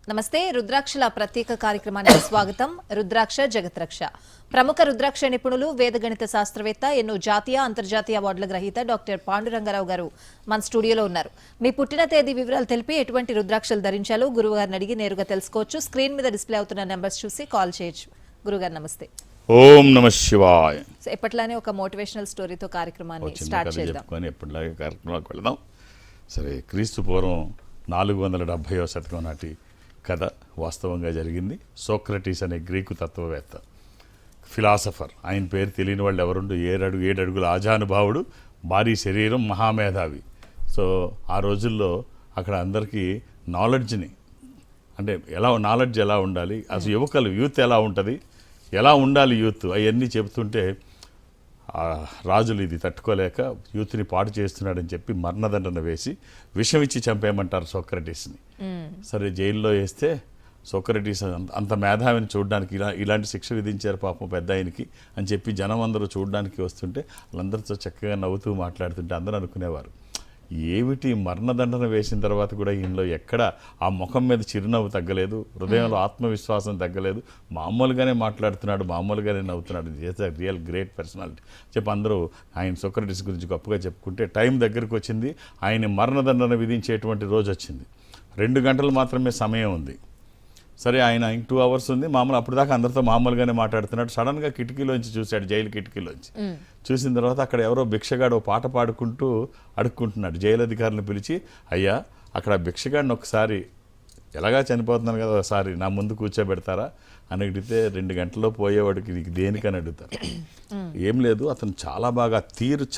నమస్తే. రుద్రాక్షల ప్రత్యేక కార్యక్రమానికి స్వాగతం. రుద్రాక్ష జగత్రక్ష. ప్రముఖ రుద్రాక్ష నిపుణులు, వేదగణిత శాస్త్రవేత్త, ఎన్నో జాతీయ అంతర్జాతీయ అవార్డుల గ్రహీత డాక్టర్ పాండురంగారావు గారు మన స్టూడియోలో ఉన్నారు. మీ పుట్టిన తేదీ వివరాలు తెలిపి ఎటువంటి రుద్రాక్షలు ధరించాలో గురువుగారిని అడిగి నేరుగా తెలుసుకోవచ్చు. స్క్రీన్ మీద డిస్ప్లే అవుతున్న నెంబర్స్ చూసి కాల్ చేయొచ్చు. గురుగారు నమస్తే. ఓం నమ శివాయ. ఎప్పట్లానే ఒక మోటివేషనల్ స్టోరీతో కార్యక్రమాన్ని స్టార్ట్ చేద్దాం. ఎప్పటిలాగే కార్యక్రమాలకు వెళదాం. సరే, క్రీస్తు పూర్వం 470వ శతకం నాటి కథ వాస్తవంగా జరిగింది. సోక్రటీస్ అనే గ్రీకు తత్వవేత్త, ఫిలాసఫర్. ఆయన పేరు తెలియని వాళ్ళు ఎవరుండు. 7 అడుగుల ఆజానుభావుడు, భారీ శరీరం, మహామేధావి. సో ఆ రోజుల్లో అక్కడ అందరికీ నాలెడ్జ్ని, అంటే నాలెడ్జ్ ఎలా ఉండాలి, అసలు యువకులు యూత్ ఎలా ఉంటుంది, ఎలా ఉండాలి యూత్, అవన్నీ చెబుతుంటే రాజులు ఇది తట్టుకోలేక యూత్ని పాడు చేస్తున్నాడని చెప్పి మరణదండన వేసి విషం ఇచ్చి చంపేయమంటారు సోక్రటీస్ని. సరే, జైల్లో వేస్తే సోక్రటీస్ అంత మేధావిని చూడడానికి ఇలాంటి శిక్ష విధించారు పాపం పెద్ద ఆయనకి అని చెప్పి జనం అందరూ చూడడానికి వస్తుంటే వాళ్ళందరితో చక్కగా నవ్వుతూ మాట్లాడుతుంటే అందరూ అనుకునేవారు, ఏమిటి మరణదండన వేసిన తర్వాత కూడా ఈయనలో ఎక్కడ ఆ ముఖం మీద చిరునవ్వు తగ్గలేదు, హృదయంలో ఆత్మవిశ్వాసం తగ్గలేదు, మామూలుగానే మాట్లాడుతున్నాడు, మామూలుగానే నవ్వుతున్నాడు. Is a real great personality చెప్పి అందరూ ఆయన సోక్రటీస్ గురించి గొప్పగా చెప్పుకుంటే టైం దగ్గరికి వచ్చింది. ఆయన మరణదండన విధించేటువంటి రోజు వచ్చింది. 2 గంటలు మాత్రమే సమయం ఉంది. సరే, ఆయన 2 అవర్స్ ఉంది. మామూలు అప్పుడు దాకా అందరితో మామూలుగానే మాట్లాడుతున్నాడు. సడన్గా కిటికీలోంచి చూశాడు, జైలు కిటికీలోంచి. చూసిన తర్వాత అక్కడ ఎవరో భిక్షగాడు పాట పాడుకుంటూ అడుక్కుంటున్నాడు. జైలు అధికారులను పిలిచి, అయ్యా అక్కడ భిక్షగాడిని ఒకసారి, ఎలాగా చనిపోతున్నాను కదా, ఒకసారి నా ముందు కూర్చోబెడతారా అని అడిగితే 2 గంటల్లో పోయేవాడికి నీకు దేనికని అడుగుతారు. ఏం లేదు, అతను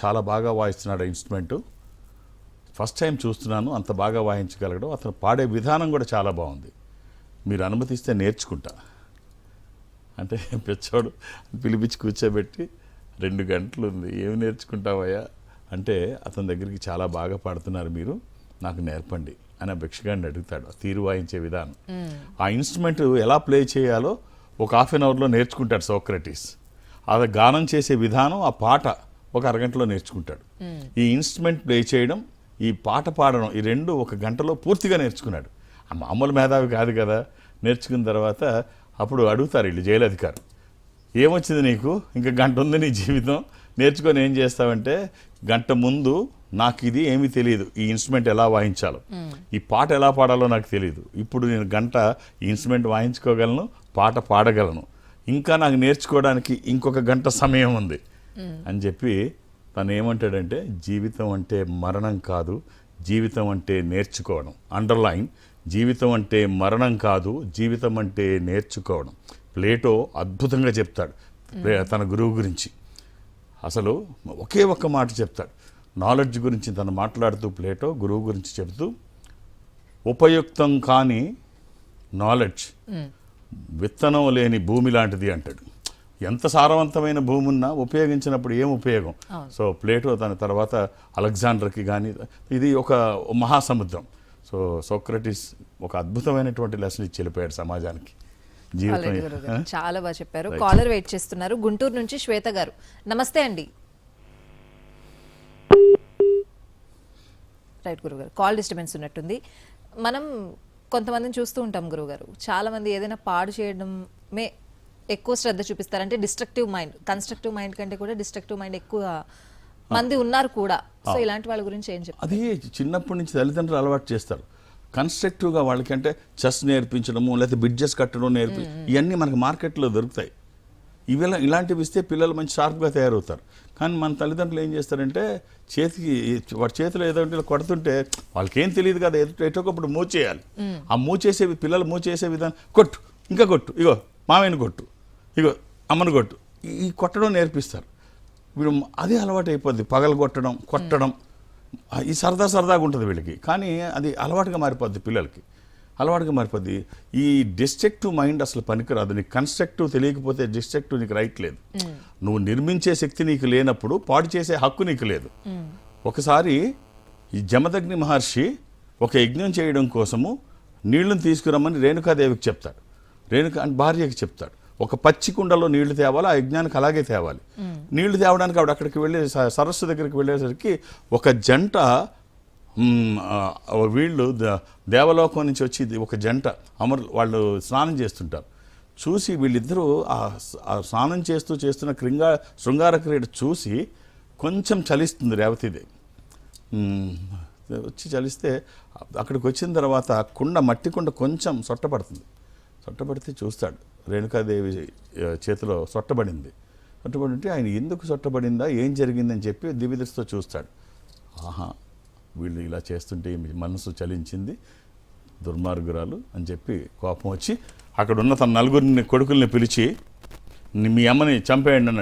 చాలా బాగా వాయిస్తున్నాడు ఇన్స్ట్రుమెంటు. ఫస్ట్ టైం చూస్తున్నాను, అంత బాగా వాయించగలగడం, అతను పాడే విధానం కూడా చాలా బాగుంది, మీరు అనుమతిస్తే నేర్చుకుంటా అంటే పెచ్చోడు పిలిపించి కూర్చోబెట్టి 2 గంటలు ఉంది, ఏమి నేర్చుకుంటావయ్యా అంటే, అతని దగ్గరికి చాలా బాగా పాడుతున్నారు మీరు, నాకు నేర్పండి అని ఆ భిక్షగాడిని అడుగుతాడు. తీరు వాయించే విధానం, ఆ ఇన్స్ట్రుమెంట్ ఎలా ప్లే చేయాలో ఒక ½ అన్ అవర్లో నేర్చుకుంటాడు సోక్రటీస్. అది గానం చేసే విధానం, ఆ పాట ఒక అరగంటలో నేర్చుకుంటాడు. ఈ ఇన్స్ట్రుమెంట్ ప్లే చేయడం, ఈ పాట పాడడం, ఈ 2 1 గంటలో పూర్తిగా నేర్చుకున్నాడు. ఆ మామూలు మేధావి కాదు కదా. నేర్చుకున్న తర్వాత అప్పుడు అడుగుతారు వీళ్ళు జైలు అధికారులు, ఏమొచ్చింది నీకు, ఇంకా గంట ఉంది నీ జీవితం, నేర్చుకొని ఏం చేస్తావంటే, గంట ముందు నాకు ఇది ఏమీ తెలియదు, ఈ ఇన్స్ట్రుమెంట్ ఎలా వాయించాలో, ఈ పాట ఎలా పాడాలో నాకు తెలియదు. ఇప్పుడు నేను గంట ఈ ఇన్స్ట్రుమెంట్ వాయించుకోగలను, పాట పాడగలను, ఇంకా నాకు నేర్చుకోవడానికి ఇంకొక గంట సమయం ఉంది అని చెప్పి తను ఏమంటాడంటే, జీవితం అంటే మరణం కాదు, జీవితం అంటే నేర్చుకోవడం. అండర్లైన్, జీవితం అంటే మరణం కాదు, జీవితం అంటే నేర్చుకోవడం. ప్లేటో అద్భుతంగా చెప్తాడు తన గురువు గురించి. అసలు ఒకే ఒక్క మాట చెప్తాడు నాలెడ్జ్ గురించి. తను మాట్లాడుతూ ప్లేటో గురువు గురించి చెబుతూ, ఉపయుక్తం కాని నాలెడ్జ్ విత్తనం లేని భూమి లాంటిది అంటాడు. ఎంత సారవంతమైన భూమి ఉన్నా ఉపయోగించినప్పుడు ఏం ఉపయోగం. సో ప్లేటో తన తర్వాత అలెగ్జాండర్కి కానీ, ఇది ఒక మహాసముద్రం. సో సోక్రటీస్ ఒక అద్భుతమైనటువంటి లెసన్ ఇచ్చి వెళ్ళిపోయాడు సమాజానికి. జీవితం చాలా బాగా చెప్పారు. కాలర్ వెయిట్ చేస్తున్నారు, గుంటూరు నుంచి శ్వేత గారు. నమస్తే అండి. రైట్ గురుగారు, కాల్ డిస్టర్బెన్స్ ఉన్నట్టుంది. మనం కొంతమందిని చూస్తూ ఉంటాం గురుగారు, చాలా మంది ఏదైనా పాడు చేయడమే ఎక్కువ శ్రద్ధ చూపిస్తారు. అంటే డిస్ట్రక్టివ్ మైండ్, కన్స్ట్రక్టివ్ మైండ్ కంటే కూడా డిస్ట్రక్టివ్ మైండ్ ఎక్కువ మంది ఉన్నారు కూడా. సో ఇలాంటి వాళ్ళ గురించి ఏం చెప్తారు? అది చిన్నప్పటి నుంచి తల్లిదండ్రులు అలవాటు చేస్తారు. కన్స్ట్రక్టివ్గా వాళ్ళకంటే చెస్ నేర్పించడము, లేకపోతే బిడ్జెస్ కట్టడం ఇవన్నీ మనకు మార్కెట్లో దొరుకుతాయి. ఇలాంటివి ఇస్తే పిల్లలు మంచి షార్ప్గా తయారవుతారు. కానీ మన తల్లిదండ్రులు ఏం చేస్తారంటే, వాడి చేతిలో ఏదో కొడుతుంటే వాళ్ళకేం తెలియదు కదా, ఎటోకప్పుడు మూవ్ చేయాలి. ఆ మూవ్ చేసే పిల్లలు మూవ్ చేసే విధానం, కొట్టు, ఇంకా కొట్టు, ఇగో మామయ్యని కొట్టు, ఇగో అమ్మని కొట్టు, ఈ కొట్టడం నేర్పిస్తారు. వీడు అదే అలవాటు అయిపోద్ది, పగలు కొట్టడం ఈ సరదాగా ఉంటుంది వీళ్ళకి. కానీ అది అలవాటుగా మారిపోద్ది, పిల్లలకి అలవాటుగా మారిపోద్ది. ఈ డిస్ట్రక్టివ్ మైండ్ అసలు పనికిరాదు. నీకు కన్స్ట్రక్టివ్ తెలియకపోతే డిస్ట్రక్టివ్ నీకు రైట్ లేదు. నువ్వు నిర్మించే శక్తి నీకు లేనప్పుడు పాడు చేసే హక్కు నీకు లేదు. ఒకసారి ఈ జమదగ్ని మహర్షి ఒక యజ్ఞం చేయడం కోసము నీళ్లను తీసుకురమ్మని రేణుకాదేవికి చెప్తాడు. భార్యకి చెప్తాడు, ఒక పచ్చి కుండలో నీళ్లు తేవాలి, ఆ యజ్ఞానికి అలాగే తేవాలి. నీళ్లు తేవడానికి ఆవిడ అక్కడికి వెళ్ళే సరస్సు దగ్గరికి వెళ్ళేసరికి ఒక జంట వీళ్ళు దేవలోకం నుంచి వచ్చి ఒక జంట వాళ్ళు స్నానం చేస్తుంటారు. చూసి వీళ్ళిద్దరూ ఆ స్నానం చేస్తున్న శృంగార క్రీడ చూసి కొంచెం చలిస్తుంది రేవతిదేవి. వచ్చి చలిస్తే అక్కడికి వచ్చిన తర్వాత మట్టి కుండ కొంచెం సొట్టపడితే చూస్తాడు. రేణుకాదేవి చేతిలో సొట్టబడింది. సొట్టబడి ఉంటే ఆయన ఎందుకు సొట్టబడిందా, ఏం జరిగిందని చెప్పి దివ్యదృష్టితో చూస్తాడు. ఆహా, వీళ్ళు ఇలా చేస్తుంటే మనసు చలించింది, దుర్మార్గురాలు అని చెప్పి కోపం వచ్చి అక్కడ ఉన్న తన నలుగురిని కొడుకుల్ని పిలిచి మీ అమ్మని చంపేయండి అని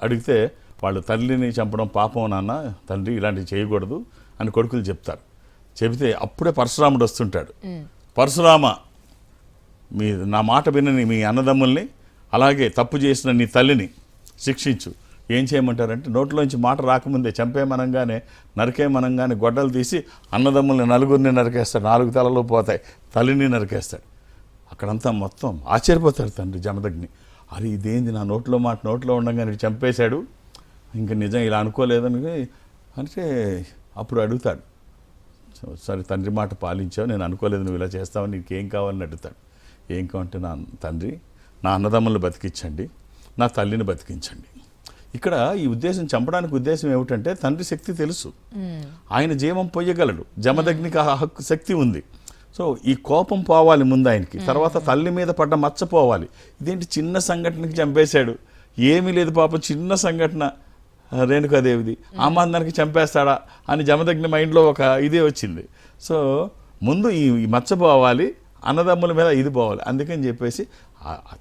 అడిగితే వాళ్ళు తల్లిని చంపడం పాపం నాన్న, తండ్రి ఇలాంటివి చేయకూడదు అని కొడుకులు చెప్తారు. చెబితే అప్పుడే పరశురాముడు వస్తుంటాడు. పరశురామ, నా మాట వినని మీ అన్నదమ్ముల్ని, అలాగే తప్పు చేసిన నీ తల్లిని శిక్షించు. ఏం చేయమంటారంటే నోట్లోంచి మాట రాకముందే చంపేమనంగానే నరికేమనంగానే గొడ్డలు తీసి అన్నదమ్ముల్ని నలుగురిని నరికేస్తాడు. 4 తలలు పోతాయి, తల్లిని నరికేస్తాడు. అక్కడంతా మొత్తం ఆశ్చర్యపోతాడు తండ్రి జమదగ్ని. అరే ఇదేంది, నా నోట్లో ఉండగానే చంపేశాడు, ఇంక నిజం ఇలా అనుకోలేదని అంటే అప్పుడు అడుగుతాడు. సరే తండ్రి మాట పాలించావు, నేను అనుకోలేదు నువ్వు ఇలా చేస్తావని, నీకేం కావాలని అడుగుతాడు. ఏం కావాలంటే నా తండ్రి, నా అన్నదమ్ములను బతికించండి, నా తల్లిని బతికించండి. ఇక్కడ ఈ ఉద్దేశం, చంపడానికి ఉద్దేశం ఏమిటంటే తండ్రి శక్తి తెలుసు, ఆయన జీవం పొయ్యగలడు, జమదగ్నికి ఆ హక్కు శక్తి ఉంది. సో ఈ కోపం పోవాలి ముందు ఆయనకి, తర్వాత తల్లి మీద పడ్డ మచ్చ పోవాలి. ఇదేంటి చిన్న సంఘటనకి చంపేశాడు, ఏమీ లేదు పాపం, చిన్న సంఘటన రేణుకాదేవిది, ఆ మాందానికి చంపేస్తాడా అని జమదగ్ని మైండ్లో ఒక ఇదే వచ్చింది. సో ముందు ఈ మచ్చ పోవాలి, అన్నదమ్ముల మీద ఇది పోవాలి. అందుకని చెప్పేసి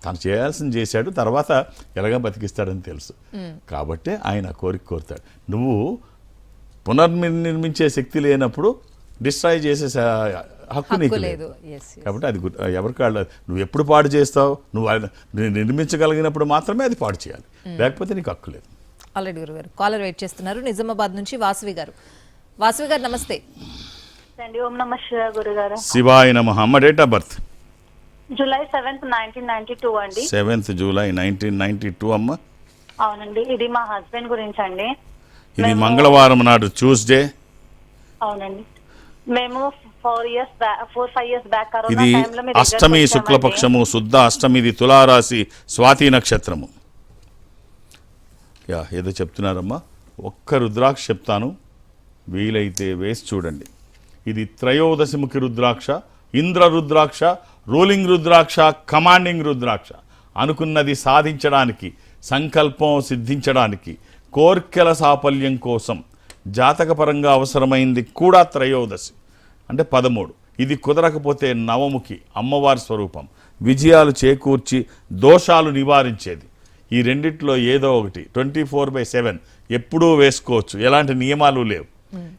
తను చేయాల్సింది చేశాడు, తర్వాత ఎలాగా బతికిస్తాడని తెలుసు కాబట్టి ఆయన కోరుతాడు. నువ్వు పునర్నిర్మించే శక్తి లేనప్పుడు డిస్ట్రాయ్ చేసే హక్కు నీకు లేదు. కాబట్టి అది ఎవరికాళ్ళు, నువ్వు ఎప్పుడు పాడు చేస్తావు, నువ్వు నిర్మించగలిగినప్పుడు మాత్రమే అది పాడు చేయాలి, లేకపోతే నీకు హక్కు లేదు. ఆల్రెడీ గురుగారు కాలర్ వెయిట్ చేస్తున్నారు. నిజామాబాద్ నుంచి వాసవి గారు. వాసవి గారు నమస్తే. ఓం నమః శివాయ గురుగారు. శివాయ నమః. అమ్మ date of birth? July 7th, 1992 అండి. 7th జూలై 1992 అమ్మ. అవునండి, ఇది మా హస్బెండ్ గురించి అండి. ఇది మంగళవారం నాడు ట్యూస్డే. అవునండి, మేము 4-5 years బ్యాక్ కరోనా ఇది టైంలో అష్టమి శుక్లపక్షము, శుద్ధ అష్టమి, ఇది తులారాశి, స్వాతి నక్షత్రము. ఏదో చెప్తున్నారమ్మా, ఒక్క రుద్రాక్ష చెప్తాను, వీలైతే వేసి చూడండి. ఇది త్రయోదశముఖి రుద్రాక్ష, ఇంద్ర రుద్రాక్ష, రూలింగ్ రుద్రాక్ష, కమాండింగ్ రుద్రాక్ష. అనుకున్నది సాధించడానికి, సంకల్పం సిద్ధించడానికి, కోర్కెల సాఫల్యం కోసం, జాతకపరంగా అవసరమైంది కూడా త్రయోదశి అంటే 13. ఇది కుదరకపోతే నవముఖి, అమ్మవారి స్వరూపం, విజయాలు చేకూర్చి దోషాలు నివారించేది. ఈ రెండిట్లో ఏదో ఒకటి 24/7 ఎప్పుడూ వేసుకోవచ్చు, ఎలాంటి నియమాలు లేవు.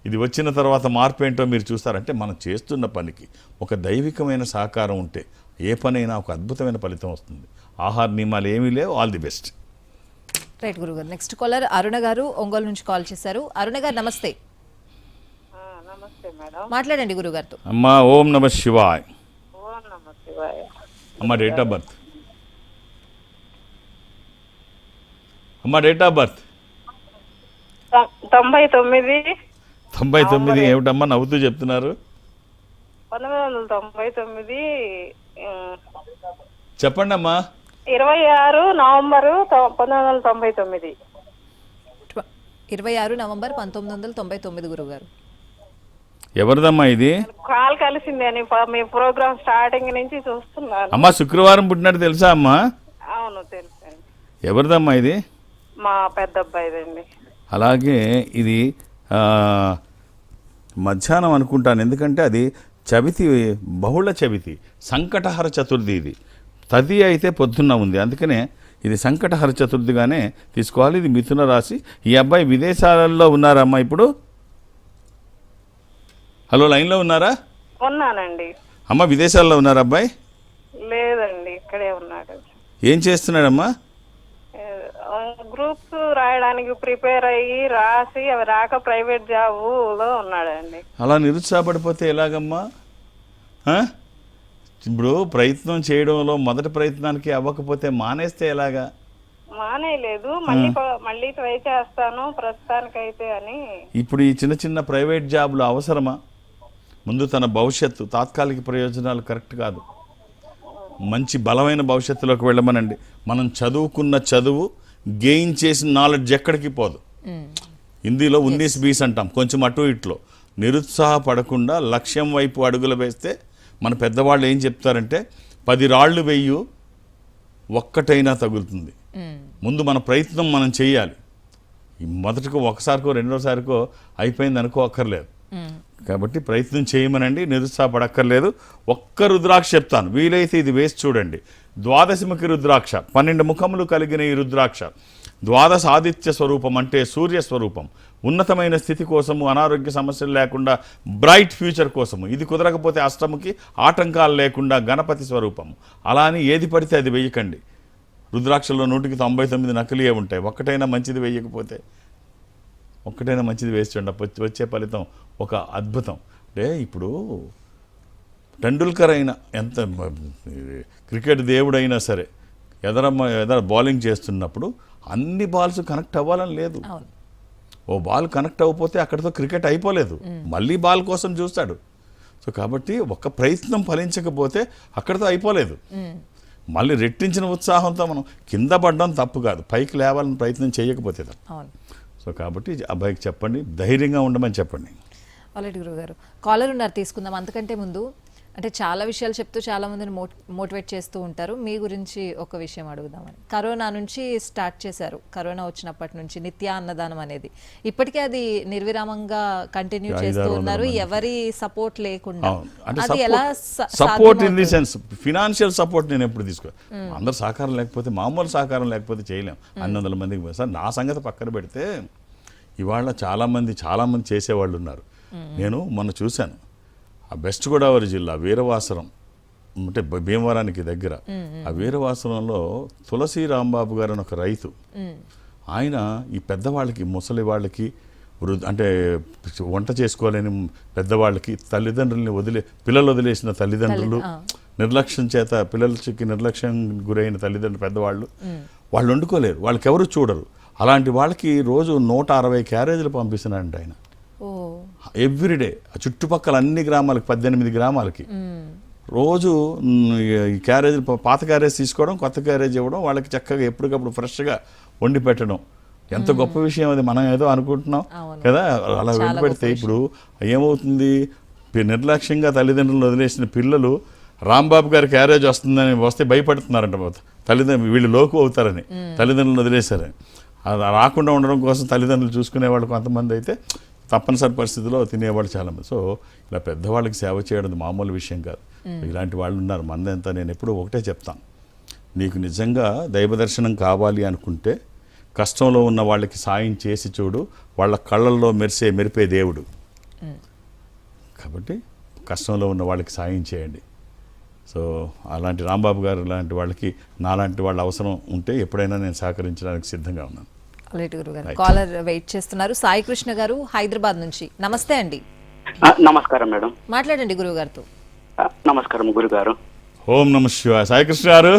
ఇది వచ్చిన తర్వాత మార్పు ఏంటో మీరు చూస్తారంటే, మనం చేస్తున్న పనికి ఒక దైవికమైన సహకారం ఉంటే ఏ పనైనా ఒక అద్భుతమైన ఫలితం వస్తుంది. ఆహార నియమాలు ఏమీ లేవు. All the best. రైట్ గురుగారు. నెక్స్ట్ కాలర్ అరుణ గారు ఒంగోలు నుంచి కాల్ చేశారు. అరుణ గారు నమస్తే. నమస్తే మేడం. మాట్లాడండి గురుగారితో. అమ్మా ఓం నమః శివాయ. ఓం నమః శివాయ. అమ్మ డేట్ ఆఫ్ బర్త్? అమ్మ డేట్ ఆఫ్ బర్త్? 99. 99. ఏమిటమ్మా నవ్వుతూ చెప్తున్నారు? 1999. చెప్పండి అమ్మా. 26 నవంబరు 1999. 26 నవంబర్ 1999 గురుగారు. ఎవరిదమ్మా ఇది? కాల్ కలిసిందని మీ ప్రోగ్రామ్ స్టార్టింగ్ నుంచి చూస్తున్నాను. అమ్మా శుక్రవారం పుట్టినట్టు తెలుసా అమ్మా? అవును తెలుసు. ఎవరిదమ్మా ఇది? మా పెద్ద అబ్బాయిదండి. అలాగే ఇది మధ్యాహ్నం అనుకుంటాను, ఎందుకంటే అది చవితి, బహుళ చవితి, సంకటహర చతుర్థి. ఇది తది అయితే పొద్దున్న ఉంది, అందుకనే ఇది సంకటహర చతుర్థిగానే తీసుకోవాలి. ఇది మిథున రాశి. ఈ అబ్బాయి విదేశాలలో ఉన్నారమ్మా ఇప్పుడు? హలో, లైన్లో ఉన్నారా? ఉన్నానండి. అమ్మ విదేశాల్లో ఉన్నారా అబ్బాయి? లేదండి, ఇక్కడే ఉన్నాడు. ఏం చేస్తున్నాడమ్మా? గ్రూప్స్ రాయడానికి ప్రిపేర్ అయ్యి రాసి అవి రాక ప్రైవేట్ జాబ్లో ఉన్నాడండి. అలా నిరుత్సాహపడిపోతే ఎలాగమ్మా? ఇప్పుడు ప్రయత్నం చేయడంలో మొదటి ప్రయత్నానికి అవ్వకపోతే మానేస్తే ఎలాగా? మానేయలేదు, మళ్ళీ ట్రై చేస్తాను ప్రస్తుతానికైతే అని. ఇప్పుడు ఈ చిన్న చిన్న ప్రైవేట్ జాబులు అవసరమా? ముందు తన భవిష్యత్తు, తాత్కాలిక ప్రయోజనాలు కరెక్ట్ కాదు. మంచి బలమైన భవిష్యత్తులోకి వెళ్ళమనండి. మనం చదువుకున్న చదువు, గెయిన్ చేసిన నాలెడ్జ్ ఎక్కడికి పోదు. హిందీలో 19-20 అంటాం, కొంచెం అటు ఇట్లో. నిరుత్సాహపడకుండా లక్ష్యం వైపు అడుగులు వేస్తే మన పెద్దవాళ్ళు ఏం చెప్తారంటే 10 రాళ్ళు వెయ్యు, ఒక్కటైనా తగులుతుంది. ముందు మన ప్రయత్నం మనం చేయాలి. మొదటికో ఒకసారికో రెండోసారికో అయిపోయింది అనుకో అక్కర్లేదు. కాబట్టి ప్రయత్నం చేయమనండి, నిరుత్సాహపడక్కర్లేదు. ఒక్క రుద్రాక్ష చెప్తాను, వీలైతే ఇది వేసి చూడండి. ద్వాదశముఖి రుద్రాక్ష, 12 ముఖములు కలిగిన ఈ రుద్రాక్ష ద్వాదశ ఆదిత్య స్వరూపం, అంటే సూర్య స్వరూపం. ఉన్నతమైన స్థితి కోసము, అనారోగ్య సమస్యలు లేకుండా బ్రైట్ ఫ్యూచర్ కోసము. ఇది కుదరకపోతే అష్టముకి ఆటంకాలు లేకుండా గణపతి స్వరూపము. అలా అని ఏది పడితే అది వెయ్యకండి. రుద్రాక్షల్లో 100కి 99 నకిలీయే ఉంటాయి. ఒక్కటైనా మంచిది వేయకపోతే, ఒక్కటైనా మంచిది వేస్తుండ వచ్చే ఫలితం ఒక అద్భుతం. అంటే ఇప్పుడు టెండూల్కర్ అయినా, ఎంత క్రికెట్ దేవుడైనా సరే, ఎదర బౌలింగ్ చేస్తున్నప్పుడు అన్ని బాల్స్ కనెక్ట్ అవ్వాలని లేదు. ఓ బాల్ కనెక్ట్ అవ్వకపోతే అక్కడితో క్రికెట్ అయిపోలేదు, మళ్ళీ బాల్ కోసం చూస్తాడు. సో కాబట్టి ఒక ప్రయత్నం ఫలించకపోతే అక్కడితో అయిపోలేదు. మళ్ళీ రెట్టించిన ఉత్సాహంతో మనం కింద పడడం తప్పు కాదు, పైకి లేవాలని ప్రయత్నం చేయకపోతే. సో కాబట్టి అబ్బాయికి చెప్పండి, ధైర్యంగా ఉండమని చెప్పండి. ఆల్రెడీ గురుగారు కాలర్ ఉన్నారు, తీసుకుందాం. అంతకంటే ముందు అంటే చాలా విషయాలు చెప్తూ చాలా మందిని మోటివేట్ చేస్తూ ఉంటారు. మీ గురించి ఒక విషయం అడుగుదామని. కరోనా నుంచి స్టార్ట్ చేశారు, కరోనా వచ్చినప్పటి నుంచి నిత్య అన్నదానం అనేది ఇప్పటికే అది నిర్విరామంగా కంటిన్యూ చేస్తూ ఉన్నారు, ఎవరి సపోర్ట్ లేకుండా. అది ఎలా support in the sense financial support నేను ఎప్పుడు తీసుకోవాలి. అందరు సహకారం లేకపోతే, మామూలు సహకారం లేకపోతే చేయలేం. 200 మందికి సార్ నా సంగతి పక్కన పెడితే ఇవాళ చాలామంది చేసేవాళ్ళు ఉన్నారు. నేను మొన్న చూశాను, ఆ వెస్ట్ గోదావరి జిల్లా వీరవాసరం, అంటే భీమవరానికి దగ్గర, ఆ వీరవాసరంలో తులసి రాంబాబు గారు అని ఒక రైతు. ఆయన ఈ పెద్దవాళ్ళకి, ముసలి వాళ్ళకి, అంటే వంట చేసుకోలేని పెద్దవాళ్ళకి, తల్లిదండ్రుల్ని పిల్లలు వదిలేసిన తల్లిదండ్రులు, నిర్లక్ష్యం చేత పిల్లలకి నిర్లక్ష్యం గురైన తల్లిదండ్రులు, పెద్దవాళ్ళు, వాళ్ళు వండుకోలేరు, వాళ్ళకి ఎవరు చూడరు. అలాంటి వాళ్ళకి రోజు 160 క్యారేజీలు పంపిస్తున్నాడంట ఆయన ఎవ్రీడే. చుట్టుపక్కల అన్ని గ్రామాలకి, 18 గ్రామాలకి రోజు ఈ క్యారేజీలు, పాత క్యారేజ్ తీసుకోవడం, కొత్త క్యారేజ్ ఇవ్వడం, వాళ్ళకి చక్కగా ఎప్పటికప్పుడు ఫ్రెష్గా వండి పెట్టడం. ఎంత గొప్ప విషయం అది. మనం ఏదో అనుకుంటున్నాం కదా, అలా వండి పెడితే ఇప్పుడు ఏమవుతుంది, నిర్లక్ష్యంగా తల్లిదండ్రులను వదిలేసిన పిల్లలు రాంబాబు గారి క్యారేజ్ వస్తే భయపడుతున్నారంట. తల్లిదండ్రులు వీళ్ళు లోకు అవుతారని, తల్లిదండ్రులను వదిలేశారని. అది రాకుండా ఉండడం కోసం తల్లిదండ్రులు చూసుకునేవాళ్ళు కొంతమంది అయితే, తప్పనిసరి పరిస్థితిలో తినేవాళ్ళు చాలామంది. సో ఇలా పెద్దవాళ్ళకి సేవ చేయడం మామూలు విషయం కాదు. ఇలాంటి వాళ్ళు ఉన్నారు మందంతా. నేను ఎప్పుడూ ఒకటే చెప్తాను, నీకు నిజంగా దైవ దర్శనం కావాలి అనుకుంటే కష్టంలో ఉన్న వాళ్ళకి సాయం చేసి చూడు, వాళ్ళ కళ్ళల్లో మెరిపే దేవుడు. కాబట్టి కష్టంలో ఉన్న వాళ్ళకి సాయం చేయండి. సో అలాంటి రాంబాబు గారు లాంటి వాళ్ళకి, నాలాంటి వాళ్ళ అవసరం ఉంటే ఎప్పుడైనా నేను సహకరించడానికి సిద్ధంగా ఉన్నాను. కాలర్ వెయిట్ చేస్తున్నారు. సాయి కృష్ణ గారు హైదరాబాద్ నుంచి. నమస్తే అండి. నమస్కారం మేడం. మాట్లాడండి గురువు గారితో. నమస్కారం గురుగారు. ఓం నమ శివాయ. సాయి కృష్ణ గారు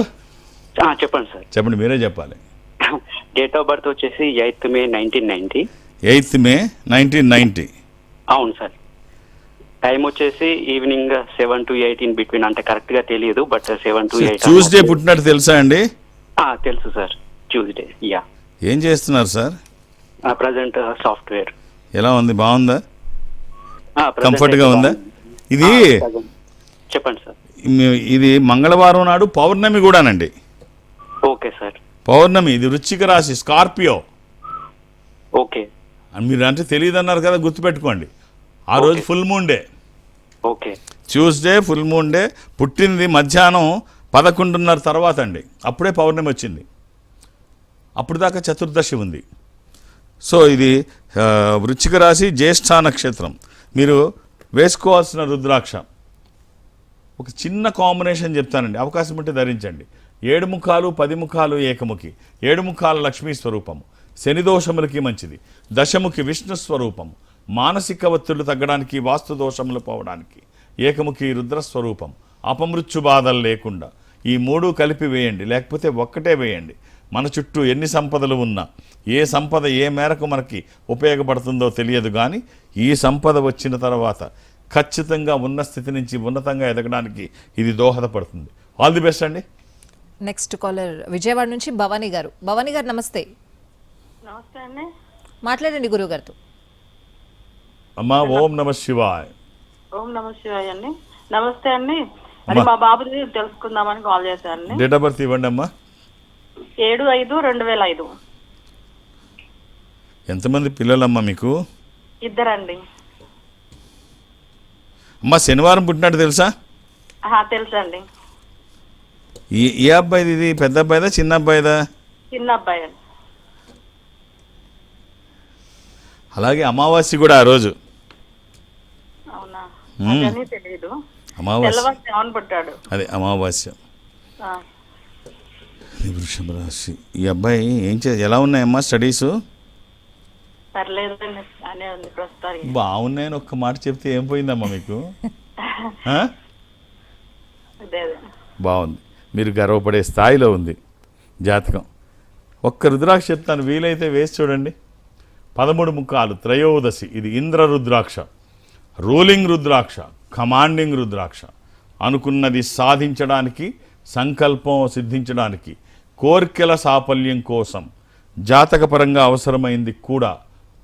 చెప్పండి సార్. చెప్పండి, మీరే చెప్పాలి. డేట్ ఆఫ్ బర్త్ వచ్చేసి 8th May 1990. 8th May 1990. అవును సార్. టైం వచ్చేసి ఈవినింగ్ 7 to 8 ఇన్ బిట్వీన్, అంటే కరెక్ట్ గా తెలియదు, బట్ 7 to 8. ట్యూస్డే పుట్టినట్టు తెలుసా అండి? తెలుసు సార్, ట్యూస్డే. యా. ఏం చేస్తున్నారు సార్? Present software. ఎలా ఉంది, బాగుందా, కంఫర్ట్ గా ఉందా? ఇది చెప్పండి సార్. ఇది మంగళవారం నాడు పౌర్ణమి కూడానండి. Okay sir. పౌర్ణమి, ఇది వృశ్చిక రాశి, స్కార్పియో. ఓకే. మీరు అంటే తెలియదు అన్నారు కదా, గుర్తుపెట్టుకోండి. ఆ రోజు full moon day. Okay. Tuesday full moon day. పుట్టింది మధ్యాహ్నం 11:30 తర్వాత అండి, అప్పుడే పౌర్ణమి వచ్చింది. అప్పుడు దాకా చతుర్దశి ఉంది. సో ఇది వృశ్చిక రాశి, జ్యేష్ఠ నక్షత్రం. మీరు వేసుకోవాల్సిన రుద్రాక్ష ఒక చిన్న కాంబినేషన్ చెప్తానండి, అవకాశం ఉంటే ధరించండి. 7 ముఖాలు 10 ముఖాలు ఏకముఖి. 7 ముఖాలు లక్ష్మీ స్వరూపము, శని దోషములకి మంచిది. దశముఖి విష్ణు స్వరూపము, మానసిక ఒత్తిళ్లు తగ్గడానికి, వాస్తు దోషములు పోవడానికి. ఏకముఖి రుద్రస్వరూపం, అపమృత్యు బాధలు లేకుండా. ఈ 3 కలిపి వేయండి, లేకపోతే ఒక్కటే వేయండి. మన చుట్టూ ఎన్ని సంపదలు ఉన్నా ఏ సంపద ఏ మేరకు మనకి ఉపయోగపడుతుందో తెలియదు, కానీ ఈ సంపద వచ్చిన తర్వాత ఖచ్చితంగా ఉన్న స్థితి నుంచి ఉన్నతంగా ఎదగడానికి ఇది దోహదపడుతుంది. ఆల్ ది బెస్ట్ అండి. నెక్స్ట్ కాలర్ విజయవాడ నుంచి భవానీ గారు. భవానీ గారు నమస్తే. నమస్తే అండి. మాట్లాడండి గురువు గారితో. అమ్మా ఓం నమ శివాయ్. ఓం నమ శివాయ అండి. నమస్తే అండి. మరి మా బాబుది తెలుసుకుందామని కాల్ చేశానండి. డేట్ ఆఫ్ బర్త్ ఇవ్వండి అమ్మా. 7/5/2005. ఎంతమంది పిల్లలమ్మా మీకు? ఇద్దరండి. అమ్మా శనివారం పుట్టినట్టు తెలుసా? తెలుసండి. ఏ అబ్బాయిది ఇది? పెద్ద అబ్బాయిదా చిన్న అబ్బాయిదా? చిన్న అబ్బాయి అండి. అలాగే అమావాస్య కూడా ఆ రోజు. అవునా? అదని తెలియదు. అమావాస్య తెల్లవారు పుట్టాడు. అదే అమావాస్య. వృషభ రాశి. ఈ అబ్బాయి ఎలా ఉన్నాయమ్మా స్టడీస్? పర్లేదండి, అనే ఉంది ప్రస్తుతానికి. బాగున్నాయని ఒక్క మాట చెప్తే ఏం పోయిందమ్మా మీకు? బాగుంది, మీరు గర్వపడే స్థాయిలో ఉంది జాతకం. ఒక్క రుద్రాక్ష చెప్తాను, వీలైతే వేసి చూడండి. 13 ముఖాలు, త్రయోదశి. ఇది ఇంద్ర రుద్రాక్ష, రూలింగ్ రుద్రాక్ష, కమాండింగ్ రుద్రాక్ష. అనుకున్నది సాధించడానికి, సంకల్పం సిద్ధించడానికి, కోర్కెల సాఫల్యం కోసం జాతకపరంగా అవసరమైంది కూడా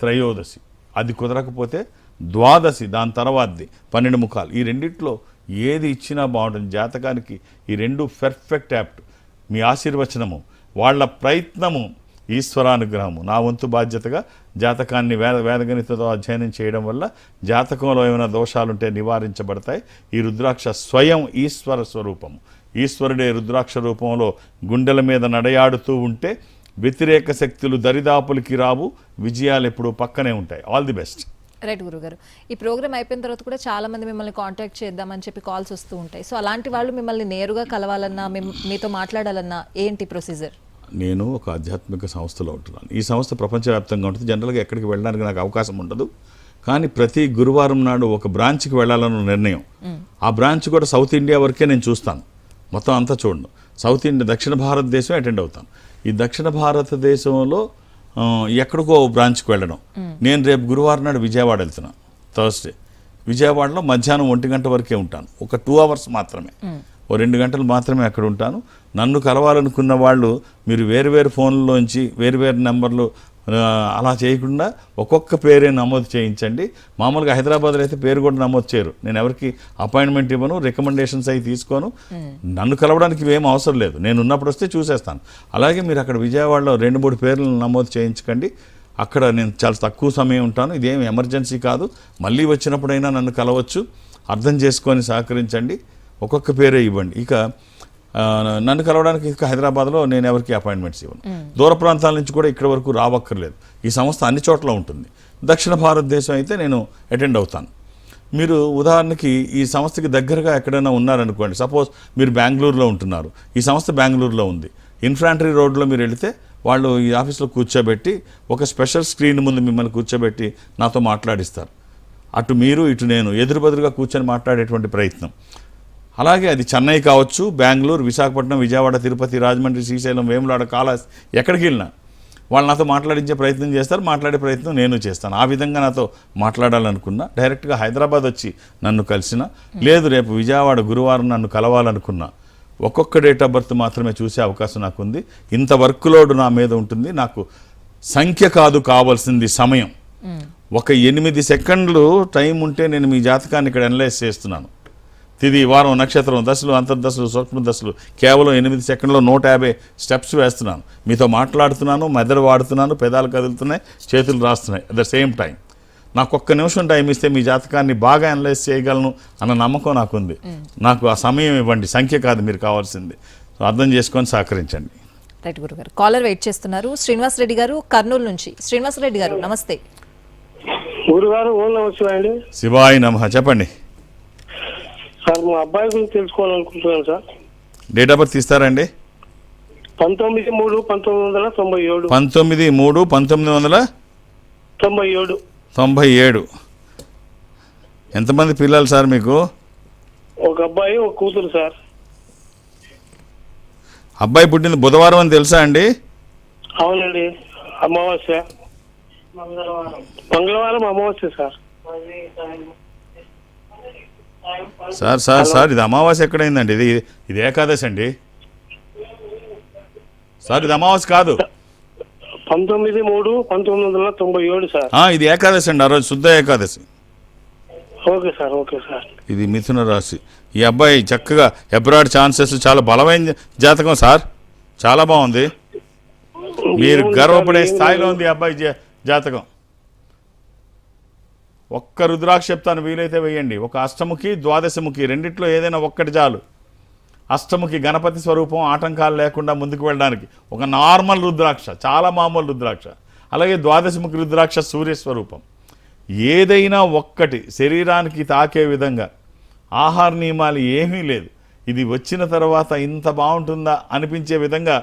త్రయోదశి. అది కుదరకపోతే ద్వాదశి, దాని తర్వాతది 12 ముఖాలు. ఈ రెండిట్లో ఏది ఇచ్చినా బాగుంటుంది జాతకానికి. ఈ రెండు పెర్ఫెక్ట్ యాప్ట్. మీ ఆశీర్వచనము, వాళ్ళ ప్రయత్నము, ఈశ్వరానుగ్రహము. నా వంతు బాధ్యతగా జాతకాన్ని వేదగణితతో అధ్యయనం చేయడం వల్ల జాతకంలో ఏమైనా దోషాలుంటే నివారించబడతాయి. ఈ రుద్రాక్ష స్వయం ఈశ్వర స్వరూపము. ఈశ్వరుడే రుద్రాక్ష రూపంలో గుండెల మీద నడయాడుతూ ఉంటే వ్యతిరేక శక్తులు దరిదాపులకి రావు, విజయాలు ఎప్పుడూ పక్కనే ఉంటాయి. All the best. రైట్ గురుగారు. ఈ ప్రోగ్రామ్ అయిపోయిన తర్వాత కూడా చాలా మంది మిమ్మల్ని కాంటాక్ట్ చేద్దామని చెప్పి కాల్స్ వస్తూ ఉంటాయి. సో అలాంటి వాళ్ళు మిమ్మల్ని నేరుగా కలవాలన్నా, మీతో మాట్లాడాలన్నా ఏంటి ప్రొసీజర్? నేను ఒక ఆధ్యాత్మిక సంస్థలో ఉంటున్నాను. ఈ సంస్థ ప్రపంచవ్యాప్తంగా ఉంటుంది. జనరల్గా ఎక్కడికి వెళ్ళడానికి నాకు అవకాశం ఉండదు, కానీ ప్రతి గురువారం నాడు ఒక బ్రాంచ్కి వెళ్ళాలన్న నిర్ణయం. ఆ బ్రాంచ్ కూడా సౌత్ ఇండియా వరకే నేను చూస్తాను, మొత్తం అంతా చూడను. సౌత్ ఇండియా, దక్షిణ భారతదేశం అటెండ్ అవుతాను. ఈ దక్షిణ భారతదేశంలో ఎక్కడికో బ్రాంచ్కి వెళ్ళడం. నేను రేపు గురువారం నాడు విజయవాడ వెళ్తున్నాను, థర్స్డే. విజయవాడలో మధ్యాహ్నం 1 గంట వరకే ఉంటాను. ఒక 2 అవర్స్ మాత్రమే, ఓ 2 గంటలు మాత్రమే అక్కడ ఉంటాను. నన్ను కలవాలనుకున్న వాళ్ళు మీరు వేరు ఫోన్లోంచి వేరు నెంబర్లు అలా చేయకుండా ఒక్కొక్క పేరే నమోదు చేయించండి. మామూలుగా హైదరాబాద్లో అయితే పేరు కూడా నమోదు చేయరు. నేను ఎవరికి అపాయింట్మెంట్ ఇవ్వను, రికమెండేషన్స్ అవి తీసుకోను. నన్ను కలవడానికి ఇవేం అవసరం లేదు, నేను ఉన్నప్పుడు వస్తే చూసేస్తాను. అలాగే మీరు అక్కడ విజయవాడలో 2-3 పేర్లు నమోదు చేయించకండి. అక్కడ నేను చాలా తక్కువ సమయం ఉంటాను. ఇదేం ఎమర్జెన్సీ కాదు, మళ్ళీ వచ్చినప్పుడైనా నన్ను కలవచ్చు. అర్థం చేసుకొని సహకరించండి. ఒక్కొక్క పేరే ఇవ్వండి. ఇక నన్ను కలవడానికి ఇక హైదరాబాద్లో నేను ఎవరికి అపాయింట్మెంట్స్ ఇవ్వను. దూర ప్రాంతాల నుంచి కూడా ఇక్కడ వరకు రావక్కర్లేదు. ఈ సంస్థ అన్ని చోట్ల ఉంటుంది. దక్షిణ భారతదేశం అయితే నేను అటెండ్ అవుతాను. మీరు ఉదాహరణకి ఈ సంస్థకి దగ్గరగా ఎక్కడైనా ఉన్నారనుకోండి, సపోజ్ మీరు బెంగళూరులో ఉంటున్నారు, ఈ సంస్థ బెంగళూరులో ఉంది. ఇన్ఫాంట్రీ రోడ్లో మీరు వెళితే వాళ్ళు ఈ ఆఫీస్లో కూర్చోబెట్టి ఒక స్పెషల్ స్క్రీన్ ముందు మిమ్మల్ని కూర్చోబెట్టి నాతో మాట్లాడిస్తారు. అటు మీరు ఇటు నేను ఎదురుబెదురుగా కూర్చొని మాట్లాడేటువంటి ప్రయత్నం. అలాగే అది చెన్నై కావచ్చు, బెంగళూరు, విశాఖపట్నం, విజయవాడ, తిరుపతి, రాజమండ్రి, శ్రీశైలం, వేములాడ, కాళహస్తి, ఎక్కడికి వెళ్ళినా వాళ్ళు నాతో మాట్లాడించే ప్రయత్నం చేస్తారు. మాట్లాడే ప్రయత్నం నేను చేస్తాను. ఆ విధంగా నాతో మాట్లాడాలనుకున్నా, డైరెక్ట్గా హైదరాబాద్ వచ్చి నన్ను కలిసినా, లేదు రేపు విజయవాడ గురువారం నన్ను కలవాలనుకున్నా, ఒక్కొక్క డేట్ ఆఫ్ బర్త్ మాత్రమే చూసే అవకాశం నాకుంది. ఇంత వర్క్ లోడ్ నా మీద ఉంటుంది. నాకు సంఖ్య కాదు కావాల్సింది, సమయం. ఒక 8 సెకండ్లు టైం ఉంటే నేను మీ జాతకాన్ని ఇక్కడ అనలైజ్ చేస్తున్నాను. తిది, వారం, నక్షత్రం, దశలు, అంతర్దశలు, సూక్ష్మ దశలు కేవలం 8 సెకండ్లో 150 స్టెప్స్ వేస్తున్నాను. మీతో మాట్లాడుతున్నాను, మెదడు వాడుతున్నాను, పెదాలు కదులుతున్నాయి, చేతులు రాస్తున్నాయి అట్ ద సేమ్ టైం. నాకు ఒక్క నిమిషం టైం ఇస్తే మీ జాతకాన్ని బాగా అనలైజ్ చేయగలను అన్న నమ్మకం నాకుంది. నాకు ఆ సమయం ఇవ్వండి, సంఖ్య కాదు మీరు కావాల్సింది. అర్థం చేసుకొని సహకరించండి. రైట్ గురుగారు. కాలర్ వెయిట్ చేస్తున్నారు. శ్రీనివాస్ రెడ్డి గారు కర్నూలు నుంచి. శ్రీనివాస్ రెడ్డి గారు నమస్తే. గురుగారు ఓం నమస్తే అండి. శివాయి నమః. చెప్పండి సార్, మా అబ్బాయి గురించి తెలుసుకోవాలనుకుంటున్నాను సార్. డేట్ ఆఫ్ బర్త్ ఇస్తారండి? 19/3/1997. 19/3/1997. ఎంతమంది పిల్లలు సార్ మీకు? ఒక అబ్బాయి, ఒక కూతురు సార్. అబ్బాయి పుట్టింది బుధవారం అని తెలుసా అండి? అవునండి, అమావాస్య మంగళవారం అమావాస్య సార్. సార్ సార్ సార్ ఇది అమావాస్య ఎక్కడైందండి? ఇది ఏకాదశి అండి సార్, ఇది అమావాస్య కాదు. 19/3/1997 సార్. ఇది ఏకాదశి అండి, ఆ రోజు శుద్ధ Ekadashi. Okay sir, okay sir. ఇది మిథున రాశి. ఈ అబ్బాయి చక్కగా అబ్రాడ్ ఛాన్సెస్, చాలా బలమైన జాతకం సార్, చాలా బాగుంది. మీరు గర్వపడే స్థాయిలో ఉంది ఈ అబ్బాయి జాతకం. ఒక్క రుద్రాక్ష చెప్తాను, వీలైతే వేయండి. ఒక అష్టముఖి, ద్వాదశముఖి రెండిట్లో ఏదైనా ఒక్కటి చాలు. అష్టముఖి గణపతి స్వరూపం, ఆటంకాలు లేకుండా ముందుకు వెళ్ళడానికి ఒక నార్మల్ రుద్రాక్ష, చాలా మామూలు రుద్రాక్ష. అలాగే ద్వాదశముఖి రుద్రాక్ష సూర్య స్వరూపం. ఏదైనా ఒక్కటి శరీరానికి తాకే విధంగా, ఆహార నియమాలు ఏమీ లేదు. ఇది వచ్చిన తర్వాత ఇంత బాగుంటుందా అనిపించే విధంగా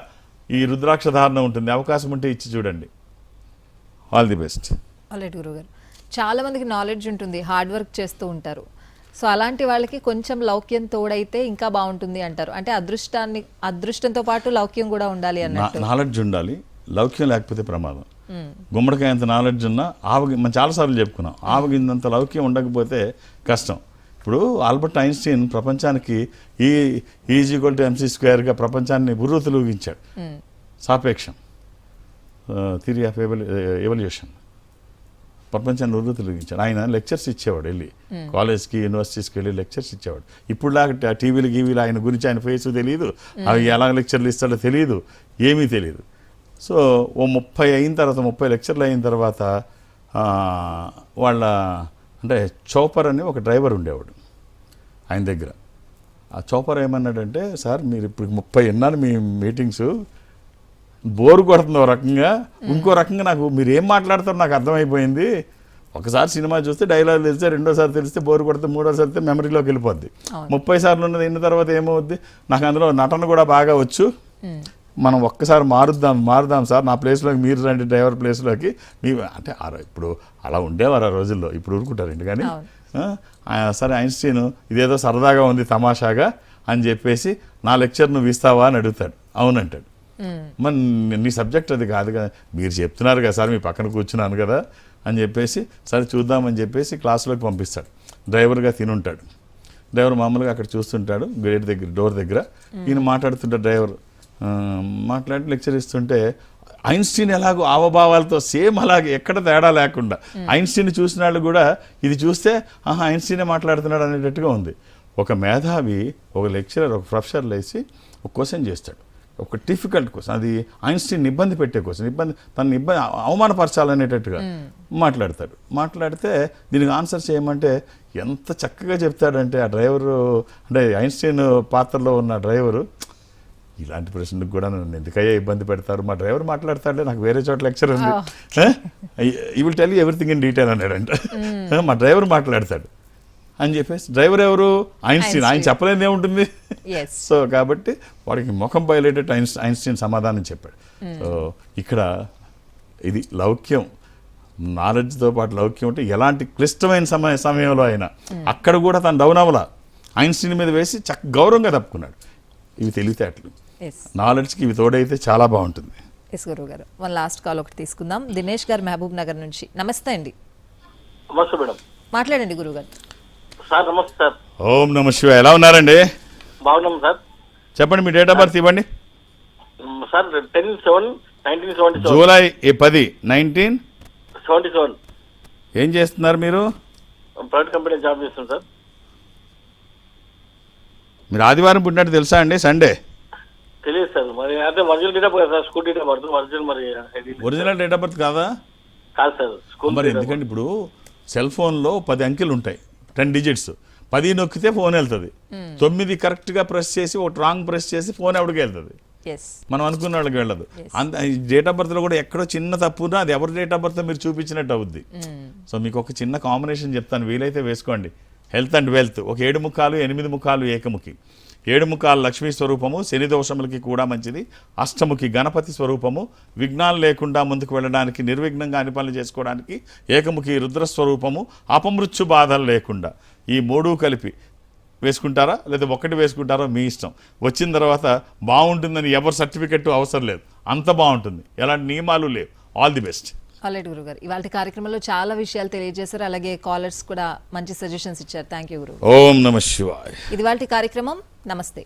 ఈ రుద్రాక్ష ధారణ ఉంటుంది. అవకాశం ఉంటే ఇచ్చి చూడండి. All the best. ఆల్రెడీ గురుగారు, చాలా మందికి నాలెడ్జ్ ఉంటుంది, హార్డ్ వర్క్ చేస్తూ ఉంటారు. సో అలాంటి వాళ్ళకి కొంచెం లౌక్యం తోడైతే ఇంకా బాగుంటుంది అంటారు. అంటే అదృష్టంతో పాటు లౌక్యం కూడా ఉండాలి అన్నట్టు. నాలెడ్జ్ ఉండాలి, లౌక్యం లేకపోతే ప్రమాదం. గుమ్మడికాయ అంత నాలెడ్జ్ ఉన్నా మనం చాలాసార్లు చెప్పుకున్నాం, ఆవగిందంత లౌక్యం ఉండకపోతే కష్టం. ఇప్పుడు ఆల్బర్ట్ ఐన్స్టీన్ ప్రపంచానికి E=mc² ప్రపంచాన్ని ఉర్రూతలూగించాడు. సాపేక్షం, థియరీ ఆఫ్ ఎవల్యూషన్, ప్రపంచాన్ని ఉర్రూతలూగించాడు. ఆయన లెక్చర్స్ ఇచ్చేవాడు, వెళ్ళి కాలేజ్కి యూనివర్సిటీస్కి వెళ్ళి లెక్చర్స్ ఇచ్చేవాడు. ఇప్పుడులాగా టీవీలు గీవీలు ఆయన గురించి ఆయన ఫేస్ తెలియదు, అవి ఎలా లెక్చర్లు ఇస్తాడో తెలియదు, ఏమీ తెలియదు. సో ఓ 30 లెక్చర్లు అయిన తర్వాత వాళ్ళ అంటే చోపర్ అని ఒక డ్రైవర్ ఉండేవాడు ఆయన దగ్గర. ఆ చోపర్ ఏమన్నాడంటే, సార్ మీరు ఇప్పుడు 30 విన్నాను మీ మీటింగ్స్, బోరు కొడుతుంది ఓ రకంగా, ఇంకో రకంగా నాకు మీరు ఏం మాట్లాడతారో నాకు అర్థమైపోయింది. ఒకసారి సినిమా చూస్తే డైలాగ్ తెలిస్తే, రెండోసారి తెలిస్తే బోరు కొడితే, మూడోసారి తెలిస్తే మెమరీలోకి వెళ్ళిపోద్ది. 30 సార్లు ఉన్నది విన్న తర్వాత ఏమవుద్ది, నాకు అందులో నటన కూడా బాగా వచ్చు, మనం ఒక్కసారి మారుద్దాం సార్, నా ప్లేస్లోకి మీరు రండి, డ్రైవర్ ప్లేస్లోకి. అంటే ఇప్పుడు అలా ఉండేవారు ఆ రోజుల్లో, ఇప్పుడు ఊరుకుంటారండి. కానీ సరే ఐన్స్టీన్ ఇదేదో సరదాగా ఉంది తమాషాగా అని చెప్పేసి, నా లెక్చర్ నువ్వు ఇస్తావా అని అడుగుతాడు. అవునంటాడు. మరి నీ సబ్జెక్ట్ అది కాదు కదా, మీరు చెప్తున్నారు కదా సార్, మీ పక్కన కూర్చున్నాను కదా అని చెప్పేసి, సరే చూద్దామని చెప్పేసి క్లాసులోకి పంపిస్తాడు. డ్రైవర్గా తినుంటాడు. డ్రైవర్ మామూలుగా అక్కడ చూస్తుంటాడు, గేట్ దగ్గర, డోర్ దగ్గర. ఈయన మాట్లాడుతుంటాడు డ్రైవర్, మాట్లాడి లెక్చర్ ఇస్తుంటే ఐన్స్టీన్ ఎలాగో ఆవభావాలతో సేమ్ అలాగే ఎక్కడ తేడా లేకుండా, ఐన్స్టీన్ చూసిన వాళ్ళు కూడా ఇది చూస్తే ఐన్స్టీనే మాట్లాడుతున్నాడు అనేటట్టుగా ఉంది. ఒక మేధావి, ఒక లెక్చరర్, ఒక ప్రొఫెసర్ లేచి ఒక క్వశ్చన్ చేస్తాడు, ఒక డిఫికల్ట్ క్వశ్చన్, అది ఐన్స్టీన్ ఇబ్బంది పెట్టే క్వశ్చన్, తనని అవమానపరచాలనేటట్టుగా మాట్లాడతాడు. మాట్లాడితే దీనికి ఆన్సర్ చేయమంటే ఎంత చక్కగా చెప్తాడంటే ఆ డ్రైవరు, అంటే ఐన్స్టీన్ పాత్రలో ఉన్న డ్రైవరు, ఇలాంటి ప్రశ్నలకు కూడా నన్ను ఎందుకయ్యా ఇబ్బంది పెడతారు, మా డ్రైవర్ మాట్లాడతాడే, నాకు వేరే చోట లెక్చర్ ఉంది, you will tell you everything in detail అన్నాడంట. మా డ్రైవర్ మాట్లాడతాడు అని చెప్పేసి, డ్రైవర్ ఎవరు? ఐన్స్టీన్. ఆయన చెప్పలేనిది ఏముంటుంది. సో కాబట్టి వాడికి ముఖం బయలేటట్టు ఐన్స్టీన్ సమాధానం చెప్పాడు. సో ఇక్కడ ఇది లౌక్యం, నాలెడ్జ్తో పాటు లౌక్యం ఉంటే ఎలాంటి క్లిష్టమైన సమయంలో అయినా అక్కడ కూడా తను డౌన్ అవ్వలా, ఐన్స్టీన్ మీద వేసి గౌరవంగా తప్పుకున్నాడు. ఇవి తెలివితేటలు, నాలెడ్జ్కి ఇవి తోడైతే చాలా బాగుంటుంది. ఎస్ గురువు గారు, వన్ లాస్ట్ కాల్ ఒకటి తీసుకుందాం. దినేష్ గారు మహబూబ్ నగర్ నుంచి. నమస్తే అండి. నమస్తే మేడం. మాట్లాడండి గురువు గారు. సార్ నమస్తే సార్. ఓం నమ శివ. ఎలా ఉన్నారండి? బాగున్నాం సార్. చెప్పండి, మీ డేట్ ఆఫ్ బర్త్ ఇవ్వండి. సార్ 10/7/1977. జూలై 10, 1977. 77. ఏం చేస్తున్నారు మీరు? ప్రైవేట్ కంపెనీ జాబ్ చేస్తాం సార్. మీరు ఆదివారం పుట్టినట్టు తెలుసా అండి? సండే తెలియదు సార్. మరి అయితే original date of birth sir, school date of birth original, మరి ఒరిజినల్ డేట్ ఆఫ్ బర్త్ కాదా? కాదు సార్, స్కూల్. మరి ఎందుకంటే ఇప్పుడు సెల్ ఫోన్లో 10 అంకెలు ఉంటాయి, 10 డిజిట్స్. 10 నొక్కితే ఫోన్ వెళ్తుంది, 9 కరెక్ట్గా ప్రెస్ చేసి ఒకటి రాంగ్ ప్రెస్ చేసి ఫోన్ ఎవరికి వెళ్తుంది, మనం అనుకున్న వాళ్ళకి వెళ్ళదు. డేట్ ఆఫ్ బర్త్లో కూడా ఎక్కడో చిన్న తప్పున్నా అది ఎవరి డేట్ ఆఫ్ బర్త్ మీరు చూపించినట్టు అవుద్ది. సో మీకు ఒక చిన్న కాంబినేషన్ చెప్తాను, వీలైతే వేసుకోండి. హెల్త్ అండ్ వెల్త్, ఒక 7 ముఖాలు 8 ముఖాలు ఏకముఖి. 7 ముఖాలు లక్ష్మీ స్వరూపము, శని దోషములకి కూడా మంచిది. అష్టముఖి గణపతి స్వరూపము, విఘ్నాలు లేకుండా ముందుకు వెళ్ళడానికి, నిర్విఘ్నంగా అన్ని పనులు చేసుకోవడానికి. ఏకముఖి రుద్రస్వరూపము, అపమృత్యు బాధలు లేకుండా. ఈ 3 కలిపి వేసుకుంటారా లేదా ఒకటి వేసుకుంటారో మీ ఇష్టం. వచ్చిన తర్వాత బాగుంటుందని ఎవరు సర్టిఫికెట్ అవసరం లేదు, అంత బాగుంటుంది, ఎలాంటి నియమాలు లేవు. All the best. ఆల్రెడీ గురుగారు ఇవాళ కార్యక్రమంలో చాలా విషయాలు తెలియజేశారు, అలాగే కాలర్స్ కూడా మంచి సజెషన్స్ ఇచ్చారు. థ్యాంక్ యూ గురు. ఓం నమ శివాయ. ఇది వాళ్ళ కార్యక్రమం. నమస్తే.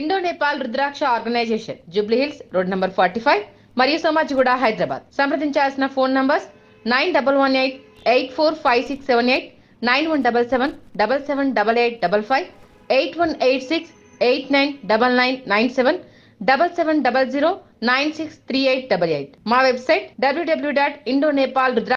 Indo Nepal Rudraksha organisation, Jubilee Hills, road number 45 మరియు సోమాజిగూడ, హైదరాబాద్. సంప్రదించాల్సిన ఫోన్ నంబర్స్ 9118845678, 9177778855, 8186899997, 7700963888. మా వెబ్సైట్ www.indonepalrudra